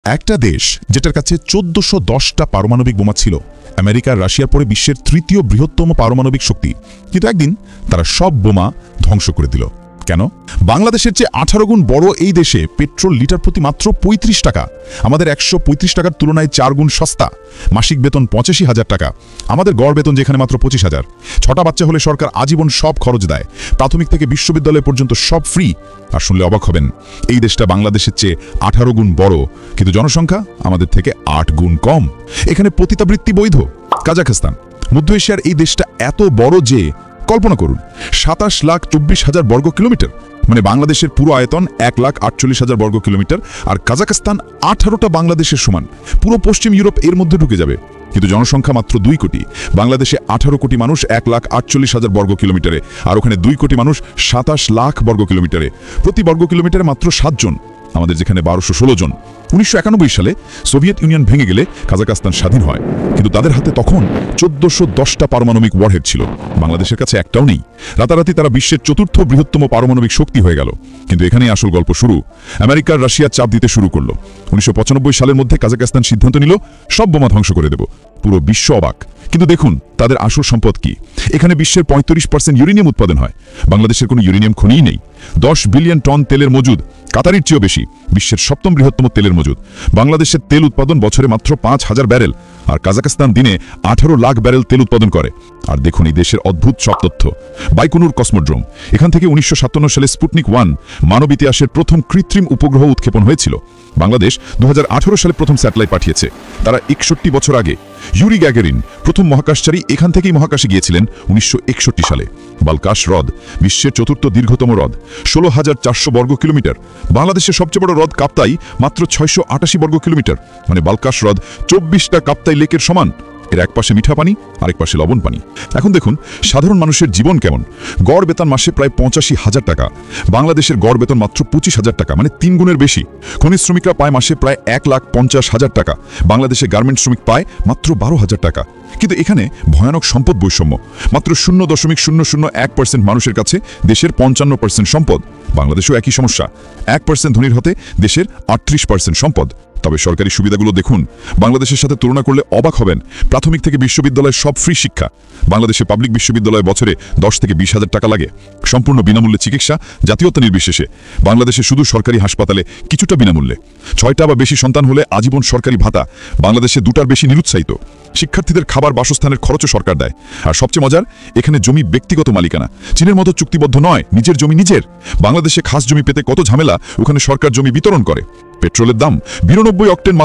একটা দেশ যেটার কাছে 1410টা পারমাণবিক বোমা ছিল, আমেরিকা রাশিয়ার পরে বিশ্বের তৃতীয় বৃহত্তম পারমাণবিক শক্তি, কিন্তু একদিন তারা সব বোমা ধ্বংস করে দিল। কেন? বাংলাদেশের চেয়ে 18 গুণ বড় এই দেশে পেট্রোল লিটার প্রতি মাত্র ৩৫ টাকা, আমাদের ১৩৫ টাকার তুলনায় 4 গুণ সস্তা। মাসিক বেতন ৮৫,০০০ টাকা, আমাদের গড় বেতন যেখানে মাত্র ২৫,০০০। ৬টা বাচ্চা হলে সরকার আজীবন সব খরচ দেয়, প্রাথমিক থেকে বিশ্ববিদ্যালয় পর্যন্ত সব ফ্রি। আর শুনলে অবাক হবেন, এই দেশটা বাংলাদেশের চেয়ে 18 গুণ বড়, কিন্তু জনসংখ্যা আমাদের থেকে 8 গুণ কম। এখানে পতিতাবৃত্তি বৈধ। কাজাখস্তান, মধ্য এশিয়ার এই দেশটা এত বড় যে কল্পনা করুন, ২৭,২৪,০০০ বর্গ কিলোমিটার, মানে বাংলাদেশের পুরো আয়তন ১,৪৮,০০০ বর্গ কিলোমিটার। আর কাজাখস্তান 18টা বাংলাদেশের সমান, পুরো পশ্চিম ইউরোপ এর মধ্যে ঢুকে যাবে। কিন্তু জনসংখ্যা মাত্র 2 কোটি। বাংলাদেশে 18 কোটি মানুষ ১,৪৮,০০০ বর্গ কিলোমিটারে, আর ওখানে 2 কোটি মানুষ ২৭ লাখ বর্গ কিলোমিটারে। প্রতি বর্গ কিলোমিটারে মাত্র 7 জন, আমাদের যেখানে ১২১৬ জন। ১৯৯১ সালে সোভিয়েত ইউনিয়ন ভেঙে গেলে কাজাখস্তান স্বাধীন হয়, কিন্তু তাদের হাতে তখন ১৪১০টা পারমাণবিক ওয়ারহেড ছিল, বাংলাদেশের কাছে একটাও নেই। রাতারাতি তারা বিশ্বের ৪র্থ বৃহত্তম পারমাণবিক শক্তি হয়ে গেল। কিন্তু এখানেই আসল গল্প শুরু। আমেরিকার রাশিয়া চাপ দিতে শুরু করলো। ১৯৯৫ সালের মধ্যে কাজাখস্তান সিদ্ধান্ত নিল সব বোমা ধ্বংস করে দেব। পুরো বিশ্ব অবাক। কিন্তু দেখুন তাদের আসল সম্পদ কি। এখানে বিশ্বের ৩৫% ইউরেনিয়াম উৎপাদন হয়, বাংলাদেশের কোনো ইউরেনিয়াম খনিই নেই। ১০ বিলিয়ন টন তেলের মজুদ, কাতারের চেয়েও বেশি। বিশ্বের ৭ম বৃহত্তম তেলের মজুদ। বাংলাদেশের তেল উৎপাদন বছরে মাত্র ৫,০০০ ব্যারেল, আর কাজাখস্তান দিনে ১৮ লাখ ব্যারেল তেল উৎপাদন করে। আর দেখুন এই দেশের অদ্ভুত সব তথ্য। বাইকনুর কসমোড্রোম, এখান থেকে ১৯৫৭ সালে স্পুটনিক 1 মানব ইতিহাসের প্রথম কৃত্রিম উপগ্রহ উৎক্ষেপণ হয়েছিল। বাংলাদেশ ২০১৮ সালে প্রথম স্যাটেলাইট পাঠিয়েছে, তারা ৬১ বছর আগে। ইউরি গ্যাগারিন প্রথম মহাকাশচারী এখান থেকেই মহাকাশে গিয়েছিলেন ১৯৬১ সালে। বালকাশ হ্রদ বিশ্বের ৪র্থ দীর্ঘতম হ্রদ, ১৬,৪০০ বর্গ কিলোমিটার। বাংলাদেশের সবচেয়ে বড় হ্রদ কাপ্তাই, মাত্র ৬৮৮ বর্গ কিলোমিটার, মানে বালকাশ হ্রদ ২৪টা কাপ্তাই লেকের সমান। এর এক পাশে মিঠা পানি, আরেক পাশে লবণ পানি। এখন দেখুন সাধারণ মানুষের জীবন কেমন। গড় বেতন মাসে প্রায় ৮৫,০০০ টাকা, বাংলাদেশের গড় বেতন মাত্র ২৫,০০০ টাকা, মানে ৩ গুণের বেশি। খনিজ শ্রমিকরা পায় মাসে প্রায় ১,৫০,০০০ টাকা, বাংলাদেশে গার্মেন্ট শ্রমিক পায় মাত্র ১২,০০০ টাকা। কিন্তু এখানে ভয়ানক সম্পদ বৈষম্য। মাত্র ০.০০১% মানুষের কাছে দেশের ৫৫% সম্পদ। বাংলাদেশেও একই সমস্যা, 1% ধনীর হতে দেশের ৩৮% সম্পদ। তবে সরকারি সুবিধাগুলো দেখুন, বাংলাদেশের সাথে তুলনা করলে অবাক হবেন। প্রাথমিক থেকে বিশ্ববিদ্যালয়ে সব ফ্রি শিক্ষা। বাংলাদেশে পাবলিক বিশ্ববিদ্যালয়ে বছরে ১০ থেকে ২০,০০০ টাকা লাগে, সম্পূর্ণ বিনামূল্যে চিকিৎসা, জাতীয়তা নির্বিশেষে। বাংলাদেশে শুধু সরকারি হাসপাতালে কিছুটা বিনামূল্যে। ৬টা বা বেশি সন্তান হলে আজীবন সরকারি ভাতা। বাংলাদেশে 2টার বেশি নিরুৎসাহিত। শিক্ষার্থীদের খাবার বাসস্থানের খরচও সরকার দেয়। আর সবচেয়ে মজার, এখানে জমি ব্যক্তিগত মালিকানা, চীনের মতো চুক্তিবদ্ধ নয়, নিজের জমি নিজের। বাংলাদেশে খাস জমি পেতে কত ঝামেলা, ওখানে সরকার জমি বিতরণ করে। পেট্রোলের দাম ৯২ অক্টেন